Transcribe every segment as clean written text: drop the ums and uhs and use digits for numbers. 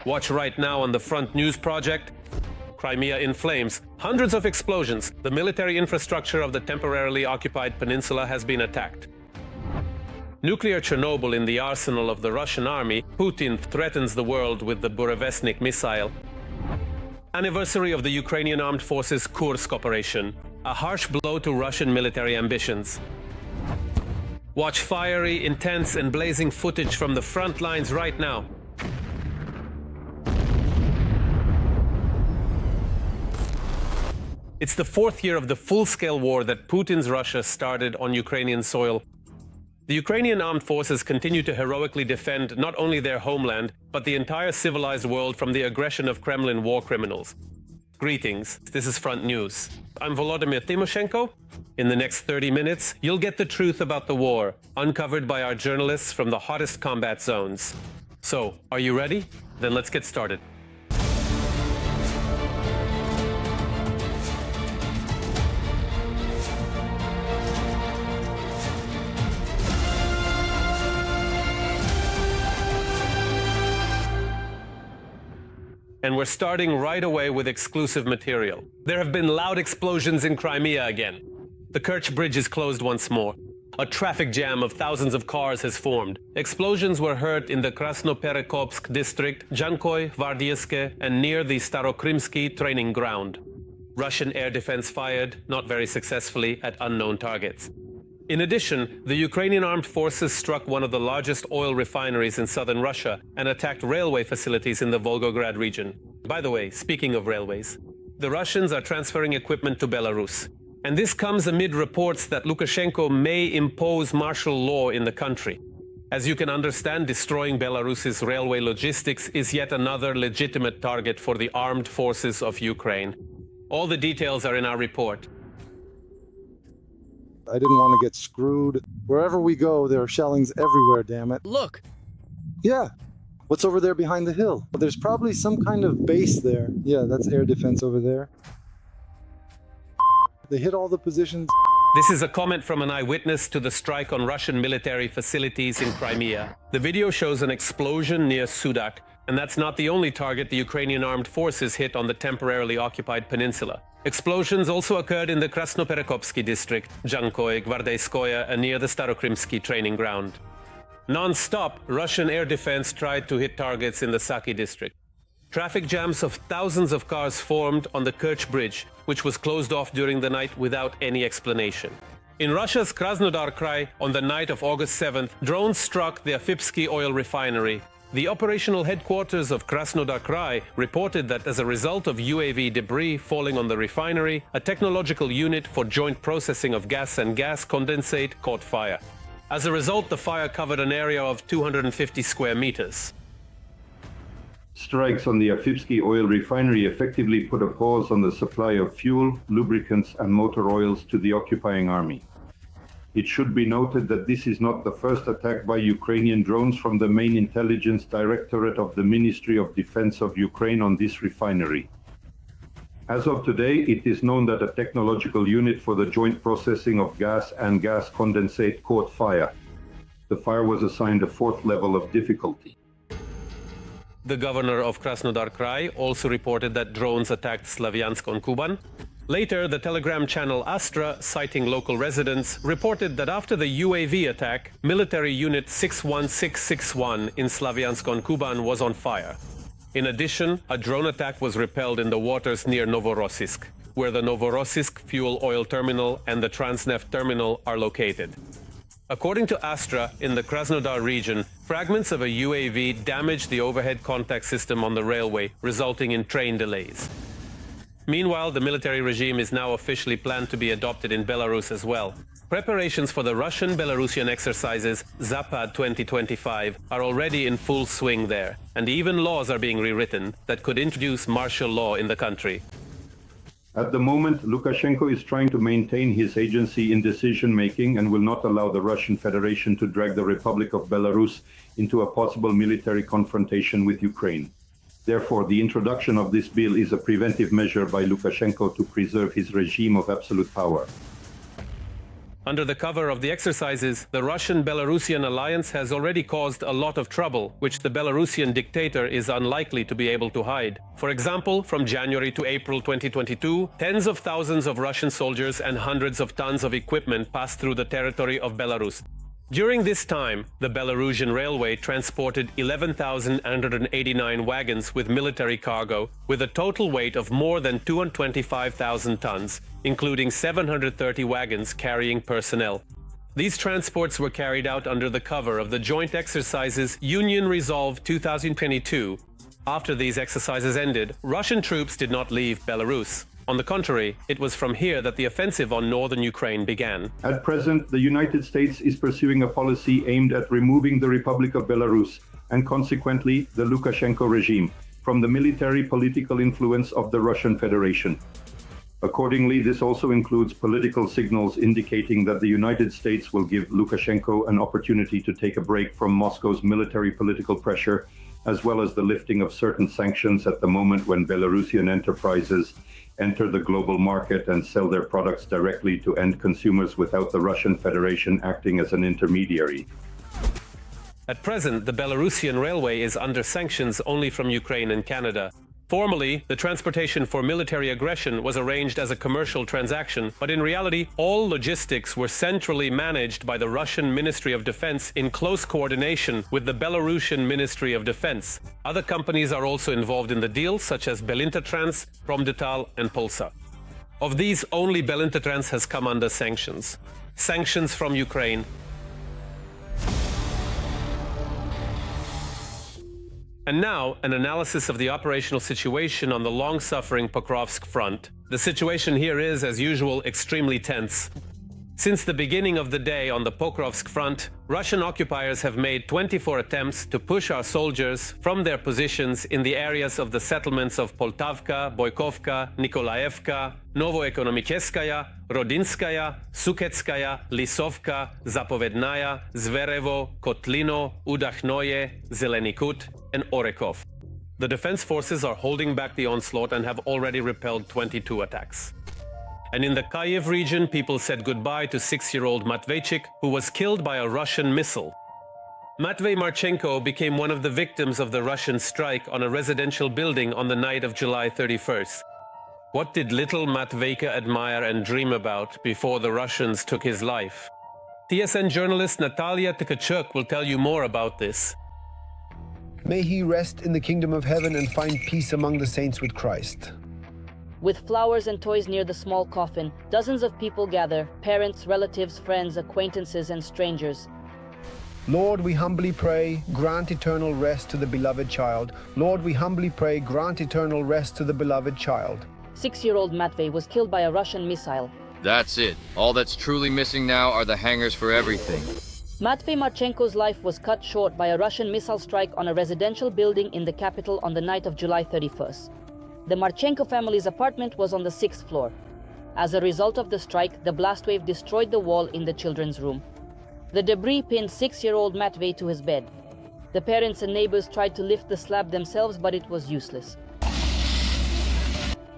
Watch right now on the Front News Project. Crimea in flames. Hundreds of explosions. The military infrastructure of the temporarily occupied peninsula has been attacked. Nuclear Chernobyl in the arsenal of the Russian army. Putin threatens the world with the Burevestnik missile. Anniversary of the Ukrainian Armed Forces Kursk operation. A harsh blow to Russian military ambitions. Watch fiery, intense and blazing footage from the front lines right now. It's the fourth year of the full-scale war that Putin's Russia started on Ukrainian soil. The Ukrainian armed forces continue to heroically defend not only their homeland, but the entire civilized world from the aggression of Kremlin war criminals. Greetings, this is Front News. I'm Volodymyr Tymoshenko. In the next 30 minutes, you'll get the truth about the war, uncovered by our journalists from the hottest combat zones. So, are you ready? Then let's get started. And we're starting right away with exclusive material. There have been loud explosions in Crimea again. The Kerch Bridge is closed once more. A traffic jam of thousands of cars has formed. Explosions were heard in the Krasnodar district, Jankoy, Vardieske, and near the Starokrimsky training ground. Russian air defense fired, not very successfully, at unknown targets. In addition, the Ukrainian armed forces struck one of the largest oil refineries in southern Russia and attacked railway facilities in the Volgograd region. By the way, speaking of railways, the Russians are transferring equipment to Belarus. And this comes amid reports that Lukashenko may impose martial law in the country. As you can understand, destroying Belarus's railway logistics is yet another legitimate target for the armed forces of Ukraine. All the details are in our report. I didn't want to get screwed. Wherever we go, there are shellings everywhere, damn it. Look! Yeah. What's over there behind the hill? There's probably some kind of base there. Yeah, that's air defense over there. They hit all the positions. This is a comment from an eyewitness to the strike on Russian military facilities in Crimea. The video shows an explosion near Sudak, and that's not the only target the Ukrainian armed forces hit on the temporarily occupied peninsula. Explosions also occurred in the Krasnoperekopsky district, Jankoy, Gvardeyskoye, and near the Starokrimsky training ground. Non-stop, Russian air defense tried to hit targets in the Saki district. Traffic jams of thousands of cars formed on the Kerch Bridge, which was closed off during the night without any explanation. In Russia's Krasnodar Krai, on the night of August 7th, drones struck the Afipsky oil refinery. The operational headquarters of Krasnodar Krai reported that as a result of UAV debris falling on the refinery, a technological unit for joint processing of gas and gas condensate caught fire. As a result, the fire covered an area of 250 square meters. Strikes on the Afipsky oil refinery effectively put a pause on the supply of fuel, lubricants and motor oils to the occupying army. It should be noted that this is not the first attack by Ukrainian drones from the main intelligence directorate of the Ministry of Defense of Ukraine on this refinery. As of today, it is known that a technological unit for the joint processing of gas and gas condensate caught fire. The fire was assigned a fourth level of difficulty. The governor of Krasnodar Krai also reported that drones attacked Slavyansk on Kuban. Later, the Telegram channel Astra, citing local residents, reported that after the UAV attack, military unit 61661 in Slavyansk on Kuban was on fire. In addition, a drone attack was repelled in the waters near Novorossiysk, where the Novorossiysk fuel oil terminal and the Transneft terminal are located. According to Astra, in the Krasnodar region, fragments of a UAV damaged the overhead contact system on the railway, resulting in train delays. Meanwhile, the military regime is now officially planned to be adopted in Belarus as well. Preparations for the Russian-Belarusian exercises Zapad 2025 are already in full swing there, and even laws are being rewritten that could introduce martial law in the country. At the moment, Lukashenko is trying to maintain his agency in decision-making and will not allow the Russian Federation to drag the Republic of Belarus into a possible military confrontation with Ukraine. Therefore, the introduction of this bill is a preventive measure by Lukashenko to preserve his regime of absolute power. Under the cover of the exercises, the Russian-Belarusian alliance has already caused a lot of trouble, which the Belarusian dictator is unlikely to be able to hide. For example, from January to April 2022, tens of thousands of Russian soldiers and hundreds of tons of equipment passed through the territory of Belarus. During this time, the Belarusian railway transported 11,189 wagons with military cargo, with a total weight of more than 225,000 tons, including 730 wagons carrying personnel. These transports were carried out under the cover of the joint exercises Union Resolve 2022. After these exercises ended, Russian troops did not leave Belarus. On the contrary, it was from here that the offensive on northern Ukraine began. At present, the United States is pursuing a policy aimed at removing the Republic of Belarus and consequently the Lukashenko regime from the military political influence of the Russian Federation. Accordingly, this also includes political signals indicating that the United States will give Lukashenko an opportunity to take a break from Moscow's military political pressure, as well as the lifting of certain sanctions at the moment when Belarusian enterprises enter the global market and sell their products directly to end consumers without the Russian Federation acting as an intermediary. At present, the Belarusian railway is under sanctions only from Ukraine and Canada. Formally, the transportation for military aggression was arranged as a commercial transaction, but in reality, all logistics were centrally managed by the Russian Ministry of Defense in close coordination with the Belarusian Ministry of Defense. Other companies are also involved in the deal, such as Belintatrans, Promdetal, and Polsa. Of these, only Belintatrans has come under sanctions. Sanctions from Ukraine. And now, an analysis of the operational situation on the long-suffering Pokrovsk front. The situation here is, as usual, extremely tense. Since the beginning of the day on the Pokrovsk front, Russian occupiers have made 24 attempts to push our soldiers from their positions in the areas of the settlements of Poltavka, Boykovka, Nikolaevka, Novoekonomicheskaya, Rodinskaya, Suketskaya, Lisovka, Zapovednaya, Zverevo, Kotlino, Udakhnoye, Zelenikut, and Orekov. The defense forces are holding back the onslaught and have already repelled 22 attacks. And in the Kyiv region, people said goodbye to 6-year-old Matveichik, who was killed by a Russian missile. Matve Marenko became one of the victims of the Russian strike on a residential building on the night of July 31st. What did little Matveika admire and dream about before the Russians took his life? TSN journalist Natalia Tkachuk will tell you more about this. May he rest in the kingdom of heaven and find peace among the saints with Christ. With flowers and toys near the small coffin, dozens of people gather, parents, relatives, friends, acquaintances, and strangers. Lord, we humbly pray, grant eternal rest to the beloved child. Lord, we humbly pray, grant eternal rest to the beloved child. 6-year-old Matvei was killed by a Russian missile. That's it. All that's truly missing now are the hangers for everything. Matvei Marenko's life was cut short by a Russian missile strike on a residential building in the capital on the night of July 31st. The Marenko family's apartment was on the 6th floor. As a result of the strike, the blast wave destroyed the wall in the children's room. The debris pinned 6-year-old Matvei to his bed. The parents and neighbors tried to lift the slab themselves, but it was useless.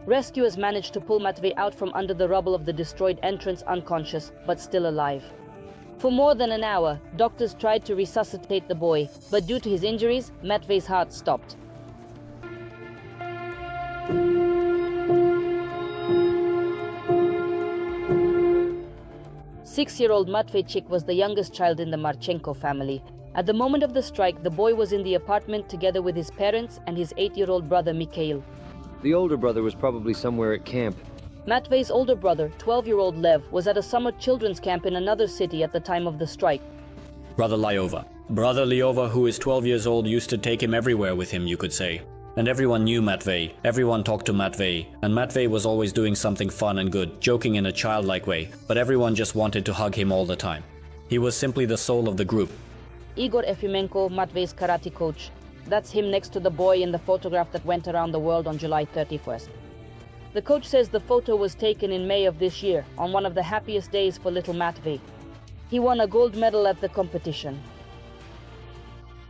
Rescuers managed to pull Matvei out from under the rubble of the destroyed entrance unconscious, but still alive. For more than an hour, doctors tried to resuscitate the boy, but due to his injuries, Matvei's heart stopped. Six-year-old Matveichik was the youngest child in the Marenko family. At the moment of the strike, the boy was in the apartment together with his parents and his 8-year-old brother Mikhail. The older brother was probably somewhere at camp. Matvei's older brother, 12-year-old Lev, was at a summer children's camp in another city at the time of the strike. Brother Lyova. Brother Lyova, who is 12 years old, used to take him everywhere with him, you could say. And everyone knew Matvei, everyone talked to Matvei, and Matvei was always doing something fun and good, joking in a childlike way, but everyone just wanted to hug him all the time. He was simply the soul of the group. Igor Efimenko, Matvei's karate coach. That's him next to the boy in the photograph that went around the world on July 31st. The coach says the photo was taken in May of this year, on one of the happiest days for little Matvei. He won a gold medal at the competition.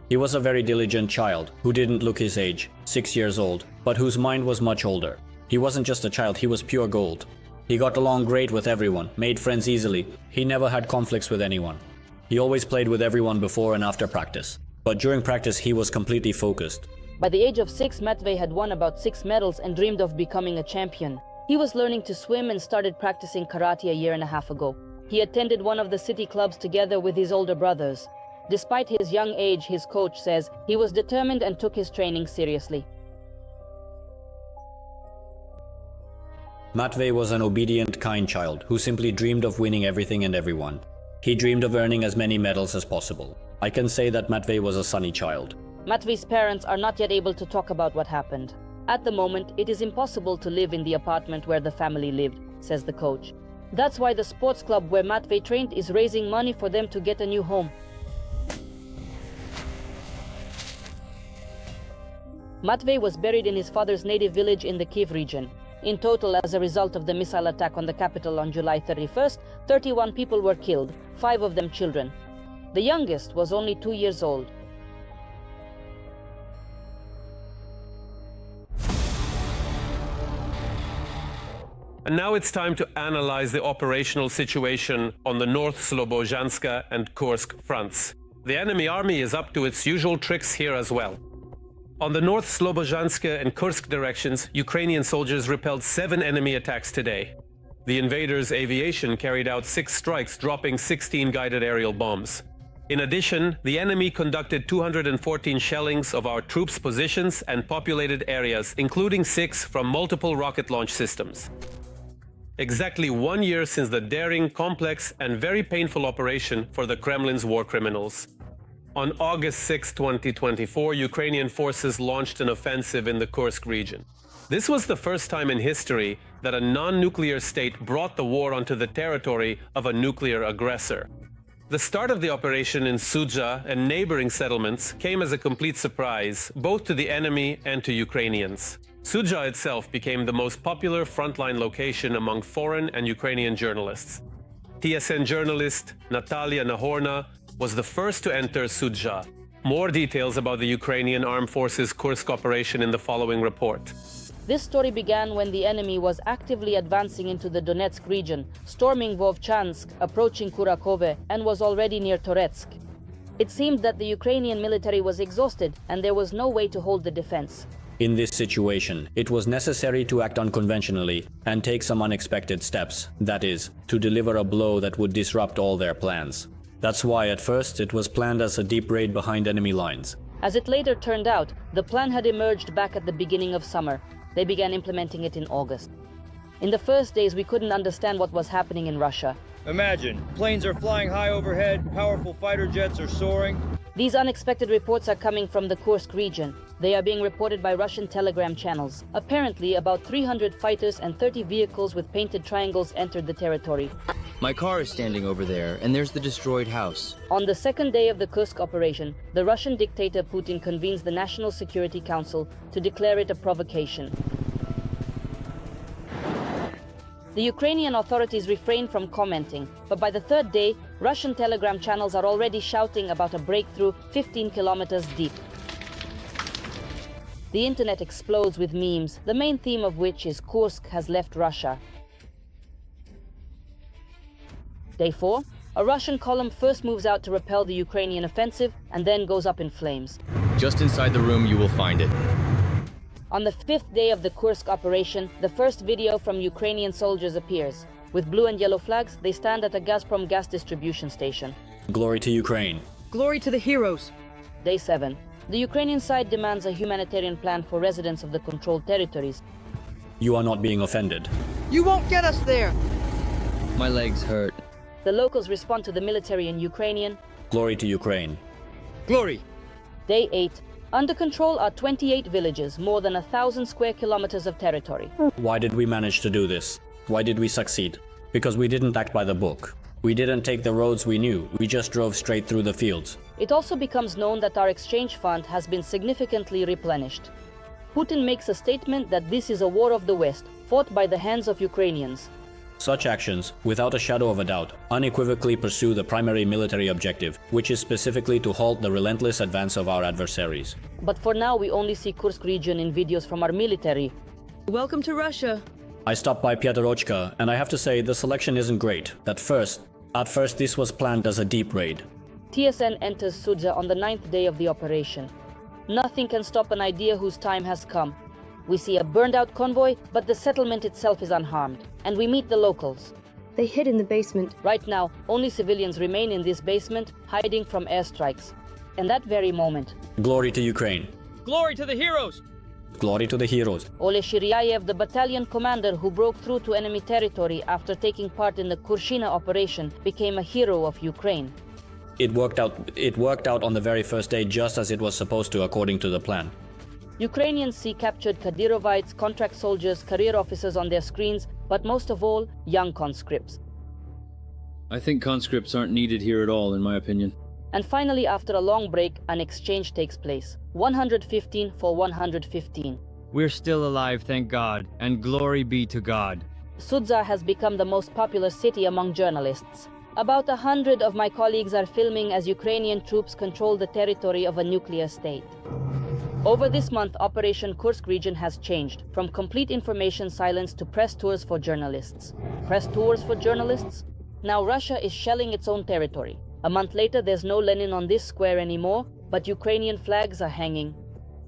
He was a very diligent child, who didn't look his age, 6 years old, but whose mind was much older. He wasn't just a child, he was pure gold. He got along great with everyone, made friends easily. He never had conflicts with anyone. He always played with everyone before and after practice. But during practice, he was completely focused. By the age of 6, Matvei had won about 6 medals and dreamed of becoming a champion. He was learning to swim and started practicing karate a year and a half ago. He attended one of the city clubs together with his older brothers. Despite his young age, his coach says he was determined and took his training seriously. Matvei was an obedient, kind child who simply dreamed of winning everything and everyone. He dreamed of earning as many medals as possible. I can say that Matvei was a sunny child. Matvei's parents are not yet able to talk about what happened. At the moment, it is impossible to live in the apartment where the family lived, says the coach. That's why the sports club where Matvei trained is raising money for them to get a new home. Matvei was buried in his father's native village in the Kyiv region. In total, as a result of the missile attack on the capital on July 31st, 31 people were killed, 5 of them children. The youngest was only 2 years old. And now it's time to analyze the operational situation on the North Slobozhanska and Kursk fronts. The enemy army is up to its usual tricks here as well. On the North Slobozhanska and Kursk directions, Ukrainian soldiers repelled 7 enemy attacks today. The invaders' aviation carried out 6 strikes, dropping 16 guided aerial bombs. In addition, the enemy conducted 214 shellings of our troops' positions and populated areas, including 6 from multiple rocket launch systems. Exactly 1 year since the daring, complex, and very painful operation for the Kremlin's war criminals. On August 6, 2024, Ukrainian forces launched an offensive in the Kursk region. This was the first time in history that a non-nuclear state brought the war onto the territory of a nuclear aggressor. The start of the operation in Sudzha and neighboring settlements came as a complete surprise, both to the enemy and to Ukrainians. Sudzha itself became the most popular frontline location among foreign and Ukrainian journalists. TSN journalist Natalia Nahorna was the first to enter Sudzha. More details about the Ukrainian Armed Forces Kursk operation in the following report. This story began when the enemy was actively advancing into the Donetsk region, storming Vovchansk, approaching Kurakove, and was already near Toretsk. It seemed that the Ukrainian military was exhausted and there was no way to hold the defense. In this situation, it was necessary to act unconventionally and take some unexpected steps, that is, to deliver a blow that would disrupt all their plans. That's why at first it was planned as a deep raid behind enemy lines. As it later turned out, the plan had emerged back at the beginning of summer. They began implementing it in August. In the first days, we couldn't understand what was happening in Russia. Imagine, planes are flying high overhead, powerful fighter jets are soaring. These unexpected reports are coming from the Kursk region. They are being reported by Russian telegram channels. Apparently, about 300 fighters and 30 vehicles with painted triangles entered the territory. My car is standing over there, and there's the destroyed house. On the second day of the Kursk operation, the Russian dictator Putin convenes the National Security Council to declare it a provocation. The Ukrainian authorities refrain from commenting, but by the third day, Russian telegram channels are already shouting about a breakthrough 15 kilometers deep. The internet explodes with memes, the main theme of which is Kursk has left Russia. Day 4, a Russian column first moves out to repel the Ukrainian offensive and then goes up in flames. Just inside the room you will find it. On the 5th day of the Kursk operation, the first video from Ukrainian soldiers appears. With blue and yellow flags, they stand at a Gazprom gas distribution station. Glory to Ukraine. Glory to the heroes. Day 7. The Ukrainian side demands a humanitarian plan for residents of the controlled territories. You are not being offended. You won't get us there. My legs hurt. The locals respond to the military in Ukrainian. Glory to Ukraine. Glory. Day 8. Under control are 28 villages, more than 1,000 square kilometers of territory. Why did we manage to do this? Why did we succeed? Because we didn't act by the book. We didn't take the roads we knew, we just drove straight through the fields. It also becomes known that our exchange fund has been significantly replenished. Putin makes a statement that this is a war of the West, fought by the hands of Ukrainians. Such actions, without a shadow of a doubt, unequivocally pursue the primary military objective, which is specifically to halt the relentless advance of our adversaries. But for now, we only see Kursk region in videos from our military. Welcome to Russia. I stopped by Pyaterochka, and I have to say the selection isn't great. At first this was planned as a deep raid. TSN enters Sudza on the 9th day of the operation. Nothing can stop an idea whose time has come. We see a burned-out convoy, but the settlement itself is unharmed, and we meet the locals. They hid in the basement. Right now, only civilians remain in this basement, hiding from airstrikes. In that very moment, Glory to Ukraine. Glory to the heroes! Glory to the heroes. Ole Shiryayev, the battalion commander who broke through to enemy territory after taking part in the Kurshina operation, became a hero of Ukraine. It worked out on the very first day, just as it was supposed to, according to the plan. Ukrainians see captured Kadyrovites, contract soldiers, career officers on their screens, but most of all, young conscripts. I think conscripts aren't needed here at all, in my opinion. And finally, after a long break, an exchange takes place. 115 for 115. We're still alive, thank God, and glory be to God. Sudza has become the most popular city among journalists. About 100 of my colleagues are filming as Ukrainian troops control the territory of a nuclear state. Over this month, Operation Kursk region has changed, from complete information silence to press tours for journalists. Press tours for journalists? Now Russia is shelling its own territory. A month later, there's no Lenin on this square anymore, but Ukrainian flags are hanging.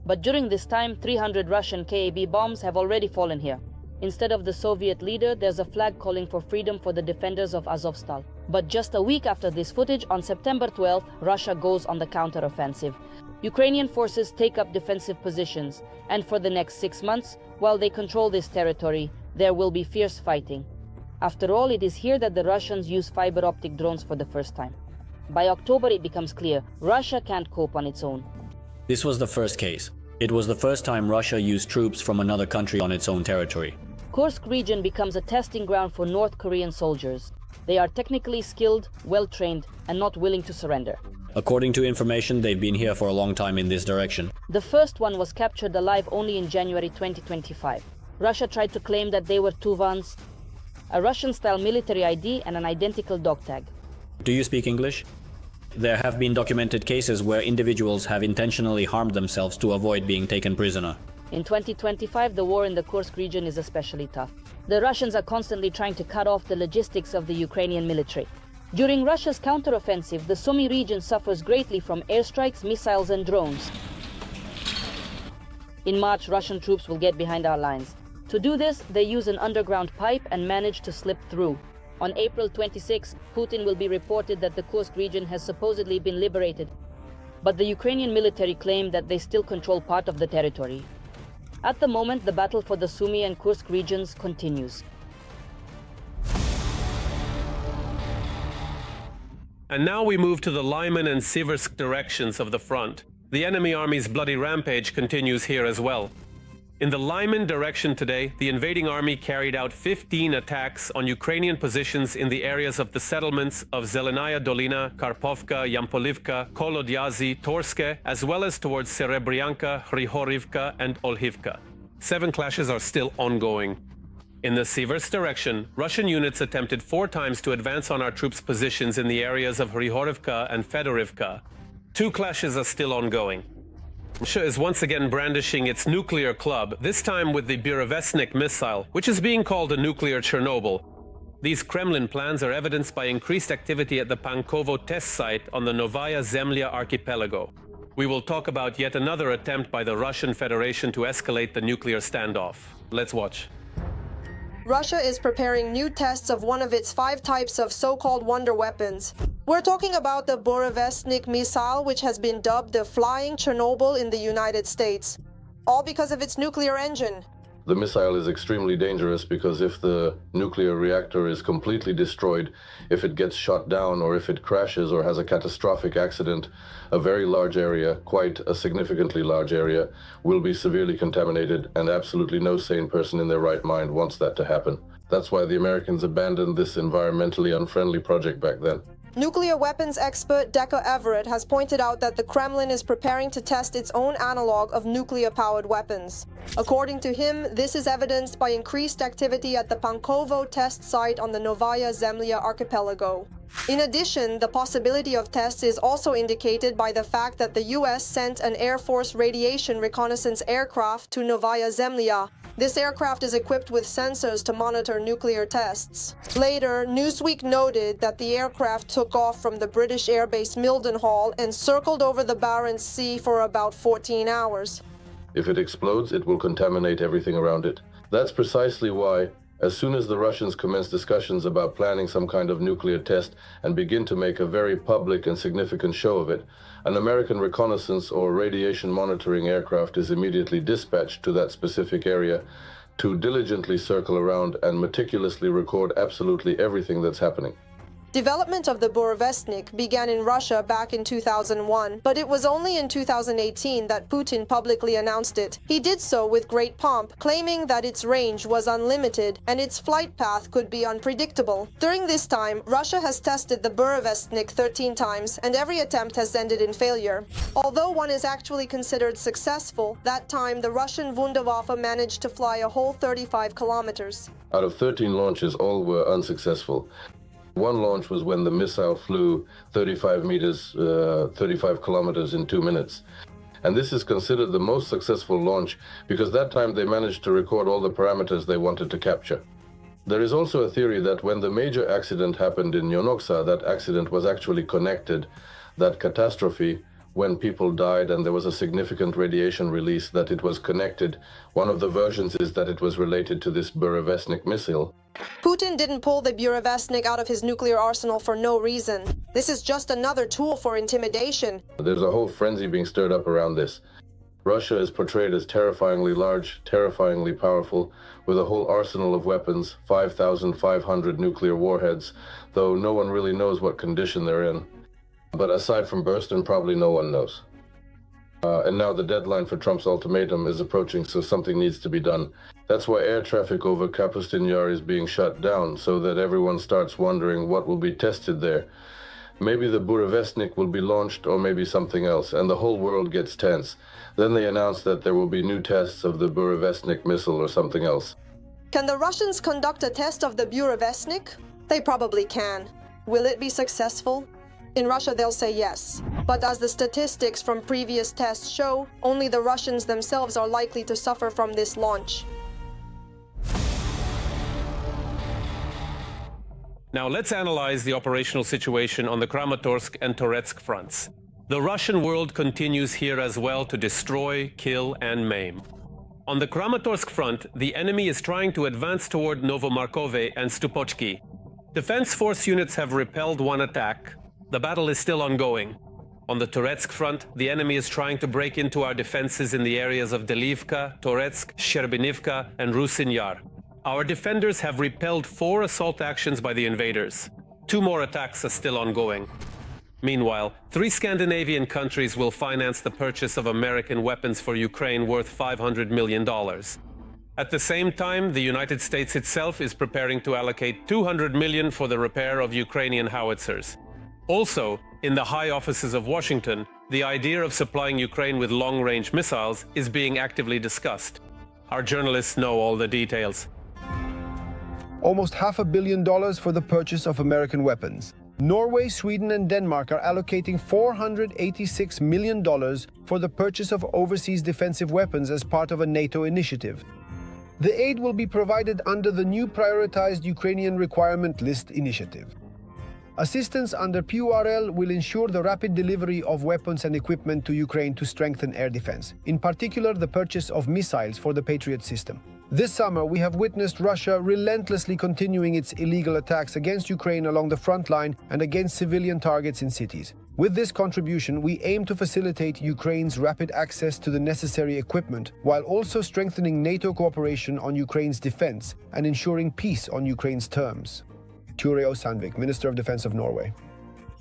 But during this time, 300 Russian KAB bombs have already fallen here. Instead of the Soviet leader, there's a flag calling for freedom for the defenders of Azovstal. But just a week after this footage, on September 12th, Russia goes on the counteroffensive. Ukrainian forces take up defensive positions, and for the next 6 months, while they control this territory, there will be fierce fighting. After all, it is here that the Russians use fiber optic drones for the first time. By October, it becomes clear, Russia can't cope on its own. This was the first case. It was the first time Russia used troops from another country on its own territory. Kursk region becomes a testing ground for North Korean soldiers. They are technically skilled, well-trained, and not willing to surrender. According to information, they've been here for a long time in this direction. The first one was captured alive only in January 2025. Russia tried to claim that they were Tuvans, a Russian-style military ID and an identical dog tag. Do you speak English? There have been documented cases where individuals have intentionally harmed themselves to avoid being taken prisoner. In 2025, the war in the Kursk region is especially tough. The Russians are constantly trying to cut off the logistics of the Ukrainian military. During Russia's counteroffensive, the Sumy region suffers greatly from airstrikes, missiles and drones. In March, Russian troops will get behind our lines. To do this, they use an underground pipe and manage to slip through. On April 26, Putin will be reported that the Kursk region has supposedly been liberated, but the Ukrainian military claim that they still control part of the territory. At the moment, the battle for the Sumy and Kursk regions continues. And now we move to the Lyman and Siversk directions of the front. The enemy army's bloody rampage continues here as well. In the Lyman direction today, the invading army carried out 15 attacks on Ukrainian positions in the areas of the settlements of Zelenaya Dolina, Karpovka, Yampolivka, Kolodyazi, Torske, as well as towards Serebryanka, Hrihorivka, and Olhivka. 7 clashes are still ongoing. In the Siversk direction, Russian units attempted 4 times to advance on our troops' positions in the areas of Hrihorivka and Fedorivka. 2 clashes are still ongoing. Russia is once again brandishing its nuclear club, this time with the Burevestnik missile, which is being called a nuclear Chernobyl. These Kremlin plans are evidenced by increased activity at the Pankovo test site on the Novaya Zemlya archipelago. We will talk about yet another attempt by the Russian Federation to escalate the nuclear standoff. Let's watch. Russia is preparing new tests of one of its 5 types of so-called wonder weapons. We're talking about the Burevestnik missile, which has been dubbed the Flying Chernobyl in the United States. All because of its nuclear engine. The missile is extremely dangerous because if the nuclear reactor is completely destroyed, if it gets shot down or if it crashes or has a catastrophic accident, a very large area, quite a significantly large area, will be severely contaminated, and absolutely no sane person in their right mind wants that to happen. That's why the Americans abandoned this environmentally unfriendly project back then. Nuclear weapons expert Deca Everett has pointed out that the Kremlin is preparing to test its own analog of nuclear-powered weapons. According to him, this is evidenced by increased activity at the Pankovo test site on the Novaya Zemlya archipelago. In addition, the possibility of tests is also indicated by the fact that the US sent an Air Force radiation reconnaissance aircraft to Novaya Zemlya. This aircraft is equipped with sensors to monitor nuclear tests. Later, Newsweek noted that the aircraft took off from the British airbase Mildenhall and circled over the Barents Sea for about 14 hours. If it explodes, it will contaminate everything around it. That's precisely why, as soon as the Russians commence discussions about planning some kind of nuclear test and begin to make a very public and significant show of it, an American reconnaissance or radiation monitoring aircraft is immediately dispatched to that specific area to diligently circle around and meticulously record absolutely everything that's happening. Development of the Burevestnik began in Russia back in 2001, but it was only in 2018 that Putin publicly announced it. He did so with great pomp, claiming that its range was unlimited and its flight path could be unpredictable. During this time, Russia has tested the Burevestnik 13 times, and every attempt has ended in failure. Although one is actually considered successful, that time the Russian Wunderwaffe managed to fly a whole 35 kilometers. Out of 13 launches, all were unsuccessful. One launch was when the missile flew 35 kilometers in 2 minutes. And this is considered the most successful launch because that time they managed to record all the parameters they wanted to capture. There is also a theory that when the major accident happened in Yonoksa, that accident was actually connected, that catastrophe, when people died and there was a significant radiation release, that it was connected. One of the versions is that it was related to this Burevestnik missile. Putin didn't pull the Burevestnik out of his nuclear arsenal for no reason. This is just another tool for intimidation. There's a whole frenzy being stirred up around this. Russia is portrayed as terrifyingly large, terrifyingly powerful, with a whole arsenal of weapons, 5,500 nuclear warheads, though no one really knows what condition they're in. But aside from Burston, probably no one knows. And now the deadline for Trump's ultimatum is approaching, so something needs to be done. That's why air traffic over Kapustin Yar is being shut down, so that everyone starts wondering what will be tested there. Maybe the Burevestnik will be launched, or maybe something else, and the whole world gets tense. Then they announce that there will be new tests of the Burevestnik missile or something else. Can the Russians conduct a test of the Burevestnik? They probably can. Will it be successful? In Russia, they'll say yes. But as the statistics from previous tests show, only the Russians themselves are likely to suffer from this launch. Now let's analyze the operational situation on the Krammaturk and Toretsk fronts. The Russian world continues here as well to destroy, kill, and maim. On the Kramatorsk front, the enemy is trying to advance toward Novomarkove and Stupochki. Defense force units have repelled one attack. The battle is still ongoing. On the Toretsk front, the enemy is trying to break into our defenses in the areas of Delivka, Toretsk, Sherbinivka, and Rusin Yar. Our defenders have repelled 4 assault actions by the invaders. 2 more attacks are still ongoing. Meanwhile, 3 Scandinavian countries will finance the purchase of American weapons for Ukraine worth $500 million. At the same time, the United States itself is preparing to allocate $200 million for the repair of Ukrainian howitzers. Also, in the high offices of Washington, the idea of supplying Ukraine with long-range missiles is being actively discussed. Our journalists know all the details. Almost $500 million for the purchase of American weapons. Norway, Sweden, and Denmark are allocating $486 million for the purchase of overseas defensive weapons as part of a NATO initiative. The aid will be provided under the new prioritized Ukrainian requirement list initiative. Assistance under PURL will ensure the rapid delivery of weapons and equipment to Ukraine to strengthen air defense, in particular the purchase of missiles for the Patriot system. This summer, we have witnessed Russia relentlessly continuing its illegal attacks against Ukraine along the front line and against civilian targets in cities. With this contribution, we aim to facilitate Ukraine's rapid access to the necessary equipment, while also strengthening NATO cooperation on Ukraine's defense and ensuring peace on Ukraine's terms. Tureo Sandvik, Minister of Defense of Norway.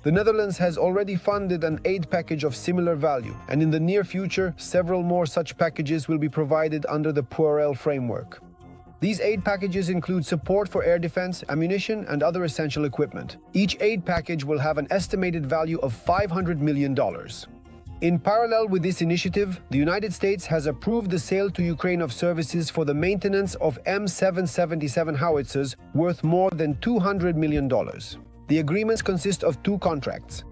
The Netherlands has already funded an aid package of similar value, and in the near future, several more such packages will be provided under the PURL framework. These aid packages include support for air defense, ammunition, and other essential equipment. Each aid package will have an estimated value of $500 million. In parallel with this initiative, the United States has approved the sale to Ukraine of services for the maintenance of M777 howitzers worth more than $200 million. The agreements consist of 2 contracts.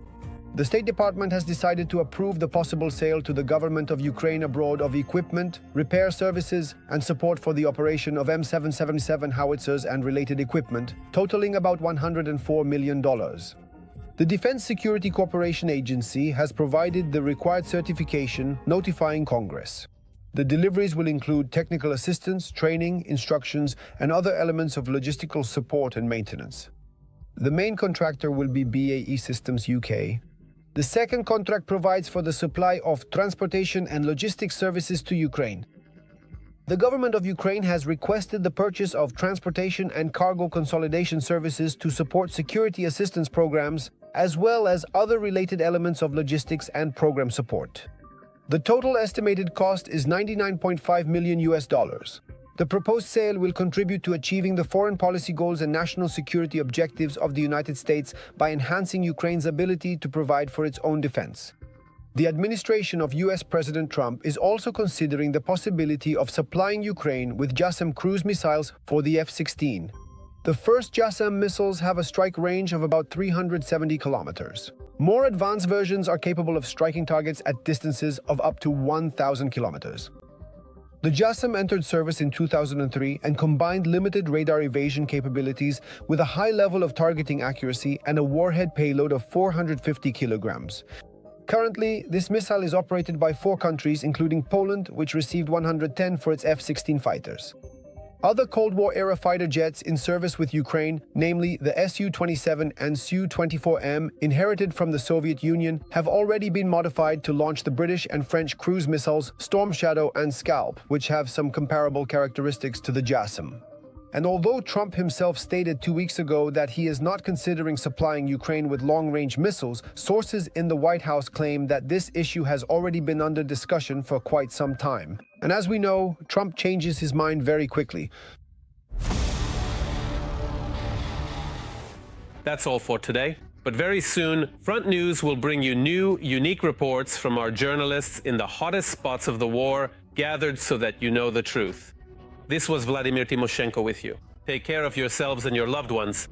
The State Department has decided to approve the possible sale to the government of Ukraine abroad of equipment, repair services, and support for the operation of M777 howitzers and related equipment, totaling about $104 million. The Defense Security Cooperation Agency has provided the required certification notifying Congress. The deliveries will include technical assistance, training, instructions, and other elements of logistical support and maintenance. The main contractor will be BAE Systems UK. The second contract provides for the supply of transportation and logistics services to Ukraine. The government of Ukraine has requested the purchase of transportation and cargo consolidation services to support security assistance programs, as well as other related elements of logistics and program support. The total estimated cost is $99.5 million. The proposed sale will contribute to achieving the foreign policy goals and national security objectives of the United States by enhancing Ukraine's ability to provide for its own defense. The administration of US President Trump is also considering the possibility of supplying Ukraine with JASM cruise missiles for the F-16. The first JASM missiles have a strike range of about 370 kilometers. More advanced versions are capable of striking targets at distances of up to 1,000 kilometers. The JASM entered service in 2003 and combined limited radar evasion capabilities with a high level of targeting accuracy and a warhead payload of 450 kilograms. Currently, this missile is operated by 4 countries, including Poland, which received 110 for its F-16 fighters. Other Cold War-era fighter jets in service with Ukraine, namely the Su-27 and Su-24M, inherited from the Soviet Union, have already been modified to launch the British and French cruise missiles Storm Shadow and Scalp, which have some comparable characteristics to the JASM. And although Trump himself stated 2 weeks ago that he is not considering supplying Ukraine with long-range missiles, sources in the White House claim that this issue has already been under discussion for quite some time. And as we know, Trump changes his mind very quickly. That's all for today. But very soon, Front News will bring you new, unique reports from our journalists in the hottest spots of the war, gathered so that you know the truth. This was Vladimir Timoshenko with you. Take care of yourselves and your loved ones.